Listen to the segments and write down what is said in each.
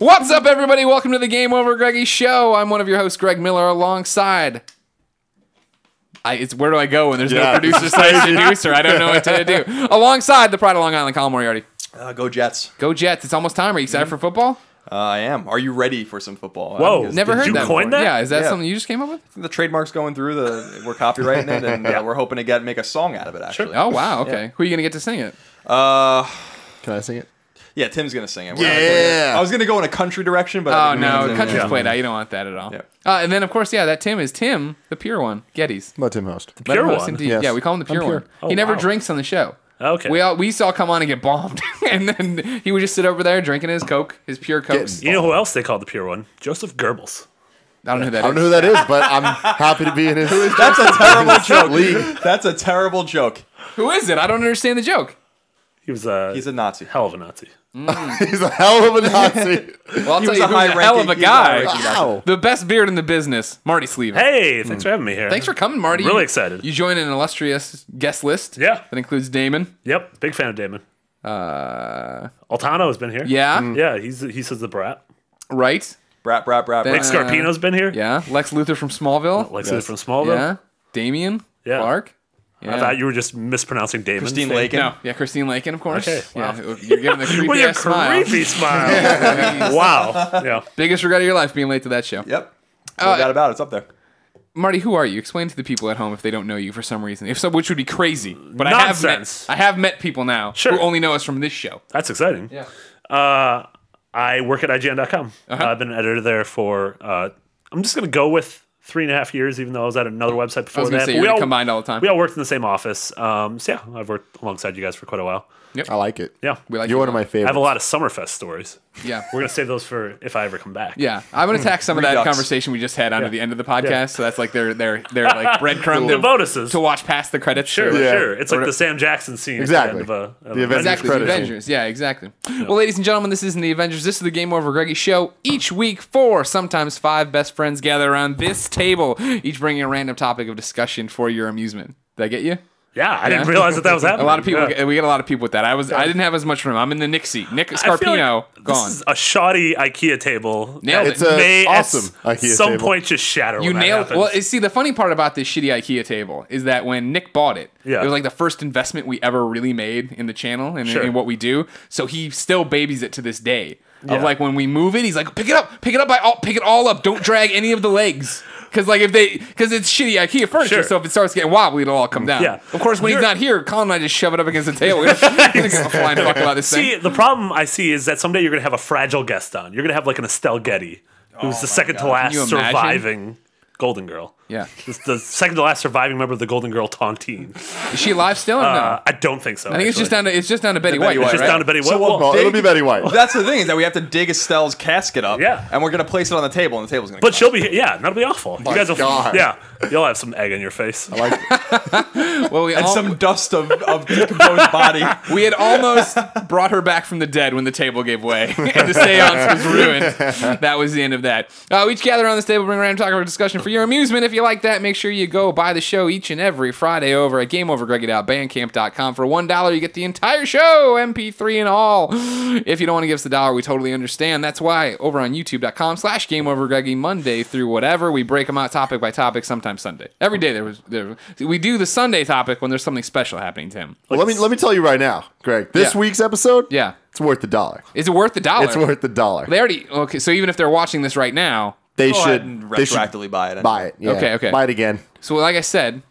What's up, everybody? Welcome to the Game Over Greggy Show. I'm one of your hosts, Greg Miller, alongside... where do I go when there's no producer/producer? I don't know what to do. Alongside the pride of Long Island, Colin Moriarty. Go Jets. Go Jets. It's almost time. Are you excited for football? I am. Are you ready for some football? Whoa. Never heard Did you that coin before. that? Yeah, is that something you just came up with? The trademark's going through. We're copyrighting it, and we're hoping to make a song out of it, actually. Sure. Oh, wow. Okay. Who are you going to get to sing it? Can I sing it? Yeah, Tim's going to sing it. Yeah. I was going to go in a country direction, but... Oh, no. Country's played out. You don't want that at all. Yeah. And then, of course, that Tim is Tim, the pure one, Gettys. Let Tim host. The pure one? Indeed. Yes. Yeah, we call him the pure one. Oh, he never drinks on the show. Okay. We saw come on and get bombed, and then he would just sit over there drinking his Coke, his pure Cokes. You know who else they called the pure one? Joseph Goebbels. I don't know who that is. I don't know who that is, but I'm happy to be in his. That's a terrible joke. That's a terrible joke. Who is it? I don't understand the joke. He's a Nazi. hell of a Nazi. He's a hell of a Nazi. Well, I'll tell you who's a hell of a guy. Wow. The best beard in the business, Marty Sleeve. Hey, thanks for having me here. Thanks for coming, Marty. Really excited. You join an illustrious guest list. Yeah. That includes Damon. Yep, big fan of Damon. Altano has been here. Yeah. Yeah, he says the brat. Right. Brat. Then- Nick Scarpino's been here. Yeah. Lex Luthor from Smallville. Lexi from Smallville. Yeah. Damien. Yeah. Clark. Yeah. I thought you were just mispronouncing Damon. Christine Lakin. No. Yeah, Christine Lakin, of course. Okay, wow. Yeah. You're giving the creepy With your ass smile. creepy smile. Wow. Yeah. Biggest regret of your life being late to that show. Yep. No doubt about it. It's up there. Marty, who are you? Explain to the people at home if they don't know you for some reason. If so, which would be crazy. But Nonsense. I have met people now who only know us from this show. That's exciting. Yeah. I work at IGN.com. I've been an editor there for, I'm just going to go with 3.5 years, even though I was at another website before I was going to that. say you're combined all the time. We all worked in the same office. So yeah, I've worked alongside you guys for quite a while. Yep. I like it. Yeah. We like You're you one of my all. I favorites. have a lot of Summerfest stories. Yeah. We're going to save those for if I ever come back. Yeah, I'm gonna tack some of that Redux. conversation we just had onto the end of the podcast. Yeah. So that's like their like breadcrumb The bonuses. to watch past the credits. Sure, Yeah. sure. It's like the Sam Jackson scene Exactly. at the end of The Avengers Exactly, the credits. Avengers. Yeah, exactly. Well, ladies and gentlemen, this isn't the Avengers. This is the Game Over Greggy Show. Each week, 4, sometimes 5 best friends gather around this table, each bringing a random topic of discussion for your amusement. Did I get you? Yeah, I didn't realize that was happening. A lot of people. Yeah. We get a lot of people with that. I didn't have as much room. I'm in the Nick seat. Nick I feel Scarpino like gone. This is a shoddy IKEA table. Nailed It's it. a May awesome at IKEA some table. point just shatter. You when that nailed. happens. Well, see, the funny part about this shitty IKEA table is that when Nick bought it, Yeah. it was like the first investment we ever really made in the channel and Sure. in what we do. So he still babies it to this day. Yeah. Of like when we move it, he's like, pick it up, pick it all up. Don't drag any of the legs. Because it's shitty IKEA furniture, Sure. so if it starts getting wobbly, it'll all come down. Yeah. Of course, when he's not here, Colin and I just shove it up against the table. We don't give a flying fuck about this See, thing. the problem I see is that someday you're going to have a fragile guest on. You're going to have like an Estelle Getty, who's the second to last Can you imagine? surviving Golden Girl. Yeah. The second to last surviving member of the Golden Girl Tong team. Is she alive still or no? I don't think so. I think it's just down to Betty White. It's just right? down to Betty White. So we'll Well, it'll be Betty White. That's the thing, is that we have to dig Estelle's casket up. Yeah. And we're going to place it on the table, and the table's going to But she'll be, yeah, that'll be awful. You guys will, God. yeah, you'll have some egg in your face. I like it. Well, we And all- some dust of decomposed body. We had almost brought her back from the dead when the table gave way and the seance was ruined. That was the end of that. We each gather around this table, bring around, talk about discussion for your amusement. If you like that, make sure you go buy the show each and every Friday over at GameOverGreggy.bandcamp.com. For $1, you get the entire show, MP3 and all. If you don't want to give us $1, we totally understand. That's why over on YouTube.com/GameOverGreggy, Monday through whatever, we break them out topic by topic, sometimes Sunday. Every day we do the Sunday topic when there's something special happening, Tim. Well, let me tell you right now, Greg. This Yeah. week's episode, Yeah. it's worth $1. Is it worth $1? It's worth $1. They already okay. So even if they're watching this right now, They Go ahead should and they should retroactively buy it. buy it. Yeah. Okay. Buy it again. so like I said,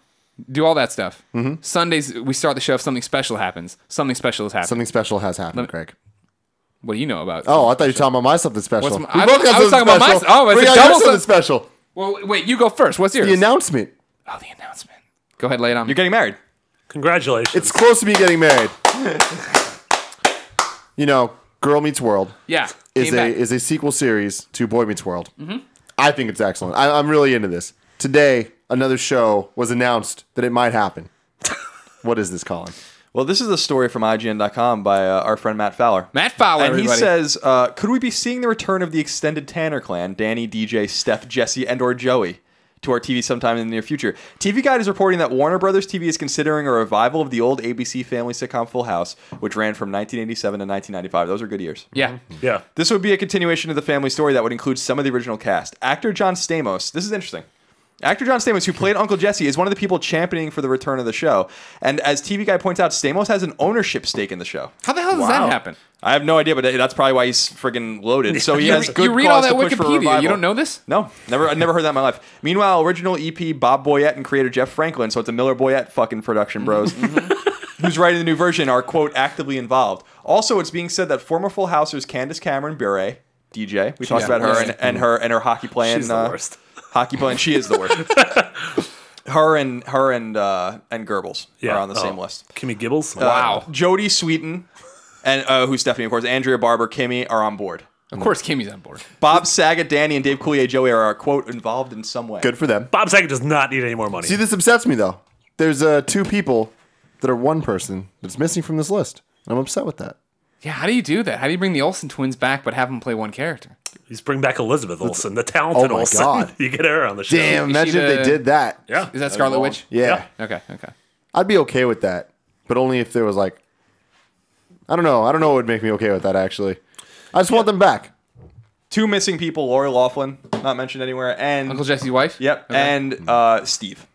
do all that stuff. Sundays we start the show if something special happens. Something special has happened. Something special has happened, Greg. What do you know about? Oh, I thought you were talking about my something special. What's my- We I- both got I was something talking about my- special. oh, it's Bring a out your double something s- special. Well, wait, you go first. What's yours? The announcement. Oh, the announcement. Go ahead, lay it on me. You're getting married. Congratulations. It's close to me getting married. You know, Girl Meets World Yeah, is came back. a sequel series to Boy Meets World. I think it's excellent. I'm really into this. Today, another show was announced that it might happen. What is this, Colin? Well, this is a story from IGN.com by our friend Matt Fowler. Matt Fowler, And he everybody. says, could we be seeing the return of the extended Tanner clan, Danny, DJ, Steph, Jesse, and or Joey? to our TV sometime in the near future. TV Guide is reporting that Warner Brothers TV is considering a revival of the old ABC family sitcom Full House, which ran from 1987 to 1995. Those are good years. Yeah. Yeah. This would be a continuation of the family story that would include some of the original cast. Actor John Stamos, this is interesting. Actor John Stamos, who played Uncle Jesse, is one of the people championing for the return of the show. And as TV Guide points out, Stamos has an ownership stake in the show. How the hell does that happen? I have no idea, but that's probably why he's friggin' loaded. So he has good You read all cause that to push for a Wikipedia. revival. You don't know this? No, I never heard that in my life. Meanwhile, original EP Bob Boyette and creator Jeff Franklin, so it's a Miller Boyette fucking production, bros, who's writing the new version, are, quote, actively involved. Also, it's being said that former Full Housers Candace Cameron Bure, DJ, we talked about her and her hockey playing. She's the worst. Hockey playing, she is the worst. Her and Goebbels are on the same list. Kimmy Gibbles. Wow. Jodie Sweetin, and who's Stephanie, of course, Andrea Barber, Kimmy are on board. Of course, Kimmy's on board. Bob Saget, Danny, and Dave Coulier Joey are, quote, involved in some way. Good for them. Bob Saget does not need any more money. See, this upsets me, though. There's two people that are one person that's missing from this list. I'm upset with that. Yeah, how do you do that? How do you bring the Olsen twins back but have them play one character? He's bring back Elizabeth Olsen, the talented Oh my Olsen. God. You get her on the show. Damn, Is she imagine if they the- did that. Yeah. Is that Scarlet Witch? Yeah. Okay. I'd be okay with that, but only if there was like, I don't know what would make me okay with that, actually. I just want them back. Two missing people, Lori Loughlin, not mentioned anywhere, and Uncle Jesse's wife? Yep, Okay. and Steve.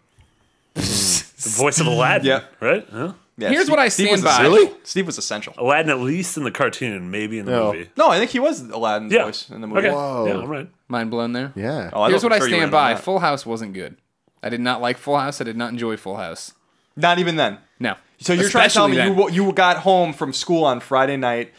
The voice of Aladdin. Yep. Right? Huh? Yeah, Here's what I stand was by. Really? Steve was essential. Aladdin, at least in the cartoon, maybe in the No. movie. No, I think he was Aladdin's Yeah. voice in the movie. Okay. Whoa. Yeah, I'm right. Mind blown there? Yeah. Oh, Here's what I sure you stand would've known by. that. Full House wasn't good. I did not like Full House. I did not enjoy Full House. Not even then. No. So you're trying to tell me Especially then. you got home from school on Friday night,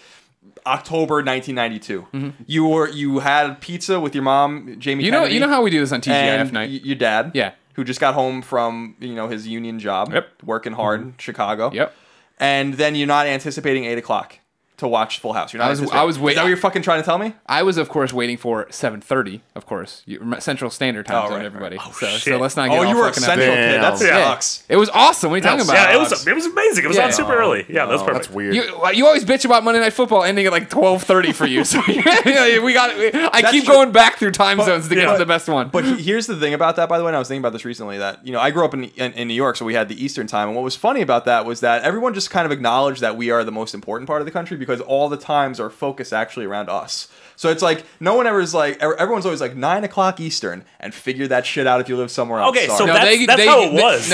October 1992. You had pizza with your mom, Jamie. You know Kennedy, how we do this on TGIF and night? your dad, Yeah. who just got home from his union job, Yep. working hard in Chicago. Yep. And then you're not anticipating 8 o'clock to watch Full House. You're not. I was anticipating- wait- Is that what you're fucking trying to tell me? I was, of course, waiting for 7:30, of course. Central Standard Time Oh, zone, right, everybody. right. Oh, so shit. let's not get Oh, all you were a fucking central up. kid. That Damn. sucks. It was awesome. What are you talking about? Yeah, it was amazing. It was Yeah. on super early. Yeah, that's perfect. That's weird. You always bitch about Monday Night Football ending at like 12:30 for you. So I keep true. going back through time zones to get yeah. to the best one. But here's the thing about that, by the way, and I was thinking about this recently, that, I grew up in New York, so we had the Eastern time, and what was funny about that was that everyone just kind of acknowledged that we are the most important part of the country because all the times are focused actually around us. So it's like, no one ever is like, everyone's always like 9 o'clock Eastern, and figure that shit out if you live somewhere else. Okay, so Sorry. that's how it was.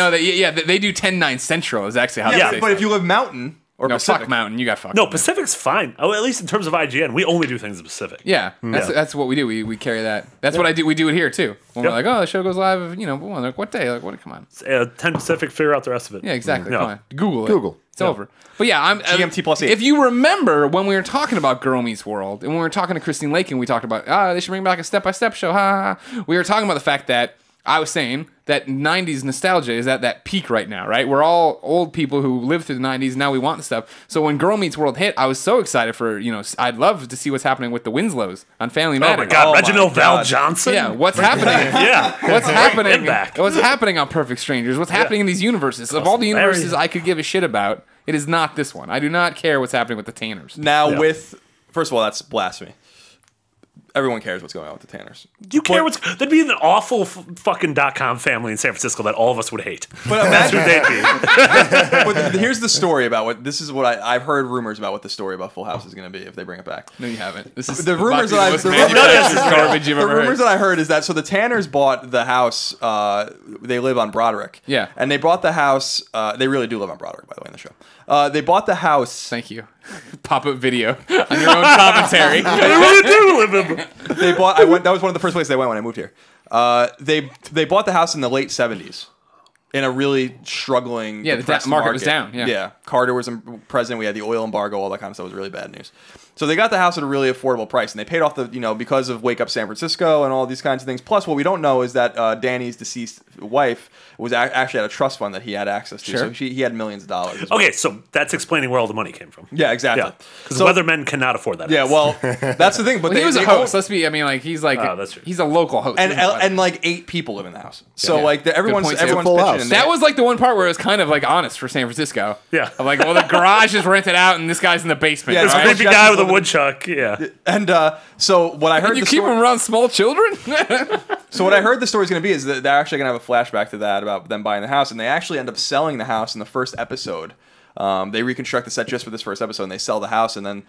They do 10-9 Central is actually how they yeah, say but stuff. if you live Mountain or No, Pacific, fuck Mountain. You got fucked. No, Pacific's fine. Oh, at least in terms of IGN, we only do things in Pacific. Yeah, that's what we do. We carry that. That's what I do. We do it here too. When we're like, oh, the show goes live. Like, what day? Like, what? Come on. 10 Pacific, figure out the rest of it. Yeah, exactly. No. Come on. Google it. Google. It's over. But yeah, I'm GMT plus 8. If you remember when we were talking about Girl Meets World and when we were talking to Christine Lake and we talked about they should bring back a step-by-step show. Ha, ha, ha. We were talking about the fact that I was saying that 90s nostalgia is at that peak right now, right? We're all old people who lived through the 90s, and now we want the stuff. So when Girl Meets World hit, I was so excited for, I'd love to see what's happening with the Winslows on Family Oh Matters. my God, Oh my Reginald Val God. Johnson? Yeah, what's happening? Yeah. What's happening? him back. What's happening on Perfect Strangers? What's happening in these universes? Of all the universes hilarious. I could give a shit about, it is not this one. I do not care what's happening with the Tanners. now Yeah. first of all, that's blasphemy. Everyone cares what's going on with the Tanners. You care what's... There'd be an awful fucking .com family in San Francisco that all of us would hate. But That's imagine, who they'd be. but here's the story about I've heard rumors about what the story about Full House is going to be if they bring it back. No, you haven't. This is The rumors that most I've manufactured garbage you've the ever rumors heard. that I heard is that the Tanners bought the house. They live on Broderick. Yeah. and they bought the house. They really do live on Broderick, by the way, in the show. They bought the house. Thank you. Pop-up video on your own commentary. They bought. That was one of the first places I went when I moved here. They bought the house in the late '70s. In a really struggling, Yeah, the depressed market was down, yeah. yeah. Carter was president. We had the oil embargo, all that kind of stuff. It was really bad news. So they got the house at a really affordable price, and they paid off the, because of Wake Up San Francisco and all these kinds of things. Plus, what we don't know is that Danny's deceased wife was actually at a trust fund that he had access to. Sure. So he had millions of dollars. as well. Okay, so that's explaining where all the money came from. Yeah, exactly. Yeah, because So- weathermen cannot afford that. Yeah, house. well, that's the thing. But Well, he was a they host. Let's be. I mean, like he's like that's true. he's a local host. and like 8 people live in the house. So Yeah. like Good everyone's point, Sam. pitching Full in. house. And that was like the one part where it was kind of like honest for San Francisco. Yeah. I'm like, well, the garage is rented out, and this guy's in the basement. Yeah, This right? creepy Jesse's guy with a living- woodchuck. Yeah. And so what I heard And you the keep story- him around small children? So what I heard the story's going to be is that they're actually going to have a flashback to that about them buying the house, and they actually end up selling the house in the first episode. They reconstruct the set just for this first episode, and they sell the house, and then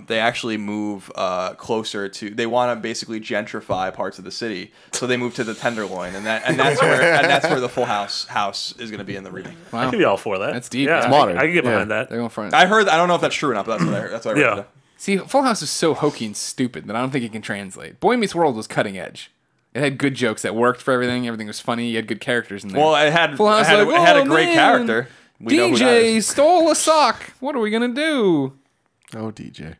they actually move closer to. They want to basically gentrify parts of the city, so they move to the Tenderloin, and that's where the Full House is going to be in the remake. I could be all for that. That's deep. Yeah, It's modern. I can get behind Yeah. that. They're going for it. I don't know if that's true or not, but that's what I heard. That's what I read. Yeah. See, Full House is so hokey and stupid that I don't think it can translate. Boy Meets World was cutting edge. It had good jokes that worked for everything. Everything was funny. You had good characters in there. Well, it had Full House it had like, a great "Oh, man, character. We know who that DJ is. stole a sock. What are we gonna do? Oh, DJ.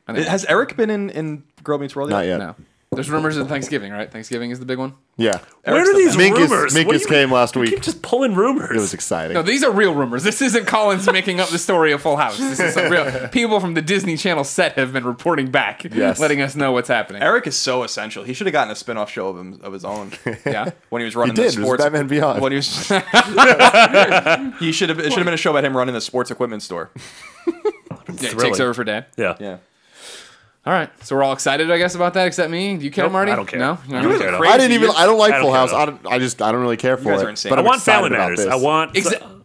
I don't know. Has Eric been in Girl Meets World yet? Not yet. No. There's rumors of Thanksgiving, right? Thanksgiving is the big one. Yeah. Where Eric's are the these Minkus- rumors? Minkus What do you- came last you week. keep just pulling rumors. It was exciting. No, these are real rumors. This isn't Collins making up the story of Full House. This is some real people from the Disney Channel set have been reporting back, Yes. letting us know what's happening. Eric is so essential. He should have gotten a spin-off show of his own Yeah. when he was running did. the It was sports. Batman Beyond. When he was, it should have been a show about him running the sports equipment store. Yeah, he takes Thrilling. over for Dad. Yeah. Yeah. All right, so we're all excited, I guess, about that, except me. Do you care, Nope, Marty? I don't care. No, You're not You really guys are care. crazy. I didn't even. I don't like I don't Full care House. about I don't really care for guys it. are insane. But I I'm want excited Family about Matters. this. I want.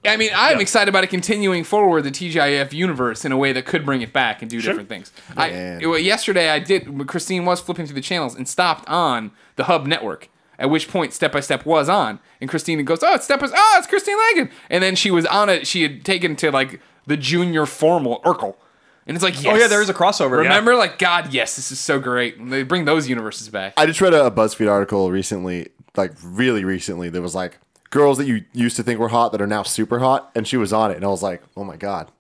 I mean, I'm Yeah. excited about it continuing forward the TGIF universe in a way that could bring it back and do different things. Man. Yesterday, Christine was flipping through the channels and stopped on the Hub Network. At which point, Step by Step was on, and Christine goes, "Oh, it's Step by Step. Oh, it's Christine Lagan." And then she was on it. She had taken to like the junior formal Urkel. And it's like, yes. Oh yeah, there is a crossover. Remember, like, God, yes, this is so great. And they bring those universes back. I just read a BuzzFeed article recently, like really recently, that was like girls that you used to think were hot that are now super hot, and she was on it, and I was like, oh my god.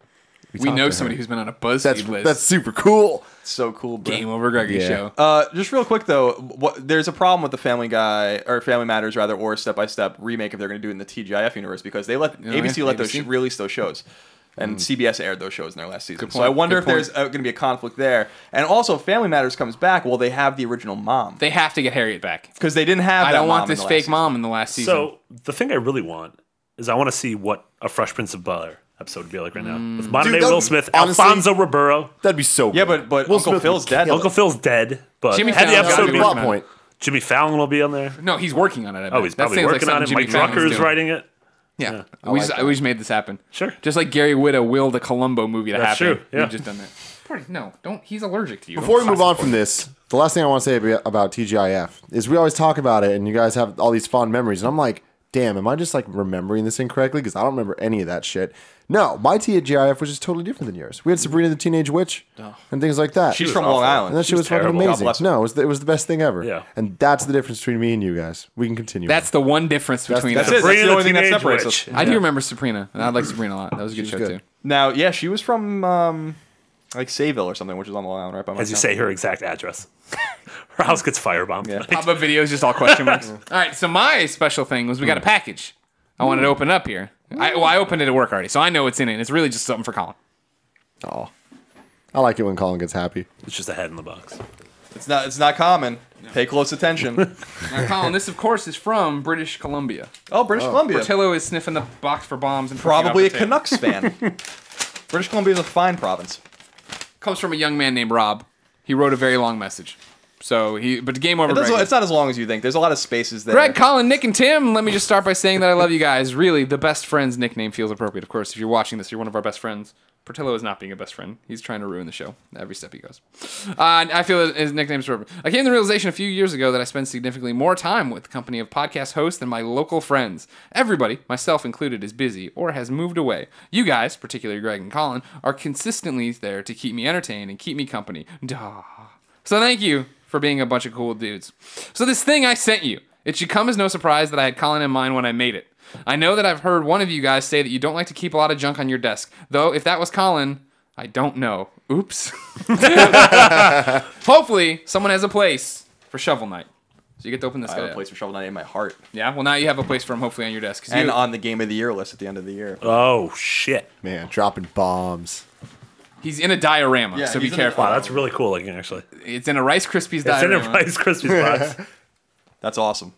We know somebody who's been on a BuzzFeed That's list. that's super cool. So cool, bro. GameOverGreggy Yeah. show. Just real quick though, there's a problem with the Family Guy or Family Matters rather, or Step by Step remake if they're going to do it in the TGIF universe because they let ABC let those ABC. release those shows. And CBS aired those shows in their last season. Good So I point, wonder good if there's point. going to be a conflict there. And also, if Family Matters comes back, will they have the original mom? They have to get Harriet back. Because they didn't have I that don't mom want in this the fake last mom in the last season. So the thing I really want is I want to see what a Fresh Prince of Bel-Air episode would be like right now with modern day Dude, Will that- Smith, honestly- Alfonso Ribeiro. That'd be so Yeah, good. but Will Uncle Smith Phil's would dead. kill Uncle it. Phil's dead, but Jimmy had the Fallon's episode gotta Good be be working plot on point. Jimmy Fallon will be on there. No, he's working on it. I Oh, bet. he's That probably seems like working on something it. Jimmy Mike Fallon's Drucker's doing. writing it. Yeah, I we like just that. we just made this happen. Sure. Just like Gary Whitta willed the Columbo movie to That's happen. true, yeah. We've just done that. Marty, no, don't. He's allergic to you. Before we Don't move on from this, the last thing I want to say about TGIF is we always talk about it, and you guys have all these fond memories, and I'm like, damn, am I just like remembering this incorrectly? Because I don't remember any of that shit. No, my TGIF was just totally different than yours. We had Sabrina the Teenage Witch and things like that. She's was from awful. Long Island. and that shit was fucking terrible. God amazing. bless her. No, it was the best thing ever. Yeah. And that's the difference between me and you guys. We can continue. That's the one difference between that's us. it. Sabrina the the only thing that Teenage separates Witch. us. I do remember Sabrina, and I like Sabrina a lot. That was a good show good. too. Now, yeah, she was from like Sayville or something, which is on Long Island, right by my As you town. say her exact address. Her house gets firebombed. Yeah. Pop-up videos, just all question marks. All right, so my special thing was we got a package. I wanted to open it up here. I opened it at work already, so I know what's in it. It's really just something for Colin. Oh, I like it when Colin gets happy. It's just a head in the box. It's not common. Pay close attention. Now, Colin, this of course is from British Columbia. Oh, British Columbia. Portillo is sniffing the box for bombs and putting it Probably a off the table. Canucks fan. British Columbia is a fine province. Comes from a young man named Rob. He wrote a very long message. But the game over. It's not as long as you think. There's a lot of spaces there. Greg, Colin, Nick, and Tim, let me just start by saying that I love you guys. Really, the best friends nickname feels appropriate. Of course, if you're watching this, you're one of our best friends. Portillo is not being a best friend. He's trying to ruin the show every step he goes. I feel that his nickname is appropriate. I came to the realization a few years ago that I spend significantly more time with the company of podcast hosts than my local friends. Everybody, myself included, is busy or has moved away. You guys, particularly Greg and Colin, are consistently there to keep me entertained and keep me company. Duh. So thank you for being a bunch of cool dudes. So this thing I sent you, it should come as no surprise that I had Colin in mind when I made it. I know that I've heard one of you guys say that you don't like to keep a lot of junk on your desk. Though, if that was Colin, I don't know. Oops. Hopefully, someone has a place for Shovel Knight. So you get to open this I guy have a up. place for Shovel Knight in my heart. Yeah, well, now you have a place for him hopefully on your desk. 'Cause And you- on the Game of the Year list at the end of the year. Oh, shit. Man, dropping bombs. he's in a diorama, Yeah, so be he's in a- careful. Wow, that's really cool looking, actually. It's in a Rice Krispies It's in diorama. a Rice Krispies box. That's awesome.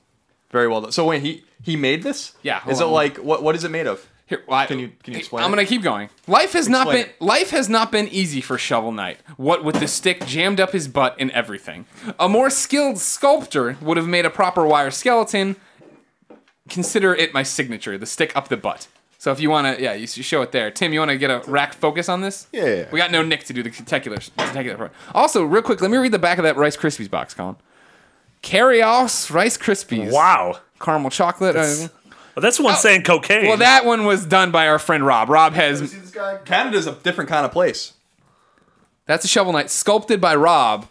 Very well done. So wait, he made this? Yeah, hold Is it on. like what is it made of? Here, Can you explain? I'm it? gonna keep going. Life has not Explain been easy for Shovel Knight. What with the stick jammed up his butt and everything. A more skilled sculptor would have made a proper wire skeleton. Consider it my signature. The stick up the butt. So if you want to, you show it there. Tim, you want to get a rack focus on this? Yeah. We got no Nick to do the particular part. Also, real quick, let me read the back of that Rice Krispies box, Colin. Carry-offs Rice Krispies. Wow. Caramel chocolate. Well, that's one saying cocaine. Well, that one was done by our friend Rob. Rob has... See this guy? Canada's a different kind of place. That's a Shovel Knight sculpted by Rob.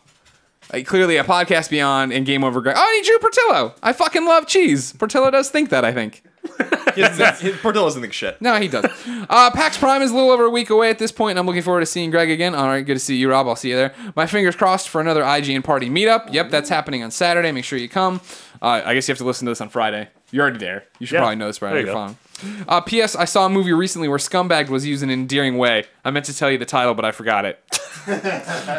Clearly a podcast beyond and Game Over Greg. Oh, and he drew Portillo. I fucking love cheese. Portillo does think that, I think. Portillo doesn't think shit. No, he doesn't. PAX Prime is a little over a week away at this point, and I'm looking forward to seeing Greg again. All right, good to see you, Rob. I'll see you there. My fingers crossed for another IGN party meetup. Yep, that's happening on Saturday. Make sure you come. I guess you have to listen to this on Friday. You're already there. You should probably know this by now. You're fine. P.S. I saw a movie recently where Scumbag was used in an endearing way. I meant to tell you the title, but I forgot it.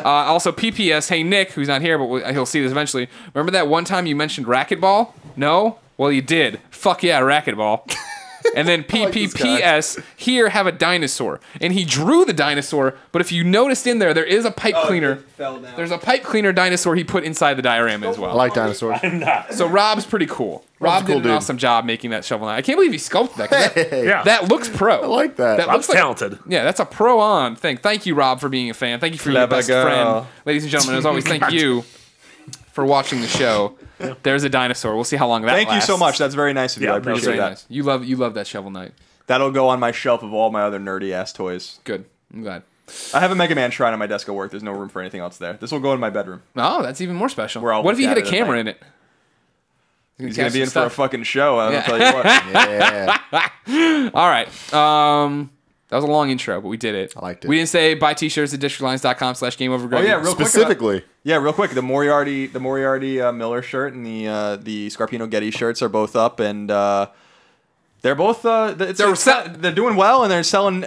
Also, PPS, hey Nick, who's not here, but he'll see this eventually. Remember that one time you mentioned racquetball? No? Well, you did. Fuck yeah, racquetball. And then PPPS, here have a dinosaur. And he drew the dinosaur, but if you noticed in there is a pipe cleaner. Fell down. There's a pipe cleaner dinosaur he put inside the diorama as well. I like dinosaurs. I'm not. So Rob's pretty cool. Rob did cool an dude. awesome job making that Shovel Knight. I can't believe he sculpted that. Yeah. That looks pro. I like that. That Rob's looks like, talented. yeah, that's a pro-on thing. Thank you, Rob, for being a fan. Thank you for your Clever best girl. friend. Ladies and gentlemen, as always, thank you for watching the show. There's a dinosaur. We'll see how long that Thank lasts. you so much. That's very nice of you. Yeah, I that was appreciate Very that. nice. You love that Shovel Knight. That'll go on my shelf of all my other nerdy ass toys. Good. I'm glad. I have a Mega Man shrine on my desk at work. There's no room for anything else there. This will go in my bedroom. Oh, that's even more special. Where I'll What if you look hit a at it at camera night. in it? He's gonna be in for a fucking show. I'll tell you what. Yeah. All right. That was a long intro, but we did it. I liked it. We didn't say buy t-shirts at districtlines.com/GameOverGreggy. Oh yeah, real quick. Specifically. Real quick. The Moriarty Miller shirt and the Scarpino Gettys shirts are both up, and they're both they're doing well, and they're selling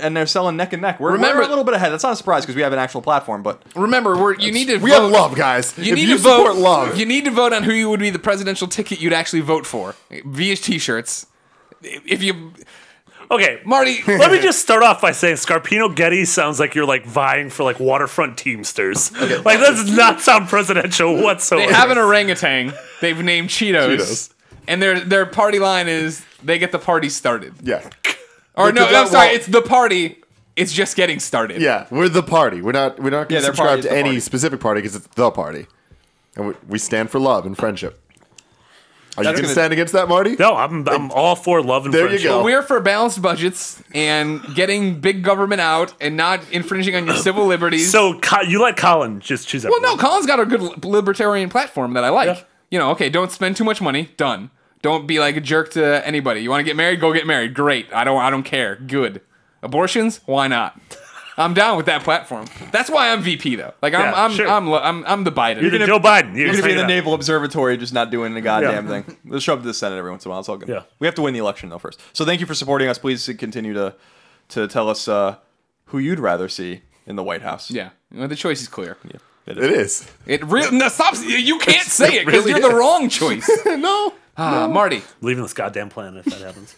neck and neck. We're a little bit ahead. That's not a surprise because we have an actual platform, but Remember, you need to We vote. have love, guys. You if need you to vote. support love. You need to vote on who you would be the presidential ticket you'd actually vote for via t-shirts. If you, Okay, Marty, let me just start off by saying Scarpino Getty sounds like you're like vying for like waterfront teamsters. Like that does not sound presidential whatsoever. they have an orangutan. They've named Cheetos. And their party line is they get the party started. Yeah. Or no, Because I'm that sorry, won't- it's the party. It's just getting started. Yeah, we're the party. We're not going to their party subscribe is to the any party. specific party because it's the party. And we stand for love and friendship. Are you going to gonna- stand against that, Marty? No, I'm all for love and There you friendship. go. We're for balanced budgets and getting big government out and not infringing on your civil liberties. So you let Colin just choose well, everyone. no, Colin's got a good libertarian platform that I like. Yeah. You know, okay, don't spend too much money. Done. Don't be like a jerk to anybody. You want to get married? Go get married. Great. I don't care. Good. Abortions? Why not? I'm down with that platform. That's why I'm VP though. Like I'm sure. I'm the Biden. You're the Joe Biden. you're gonna be in the hanging out. Naval Observatory, just not doing the goddamn thing. Let's show up to the Senate every once in a while. It's all good. Yeah. We have to win the election though first. So thank you for supporting us. Please continue to tell us who you'd rather see in the White House. Yeah. Well, the choice is clear. Yeah. It is. It really no, stop. You can't say it because really you're the is. wrong choice. No. Marty. Leaving this goddamn planet if that happens.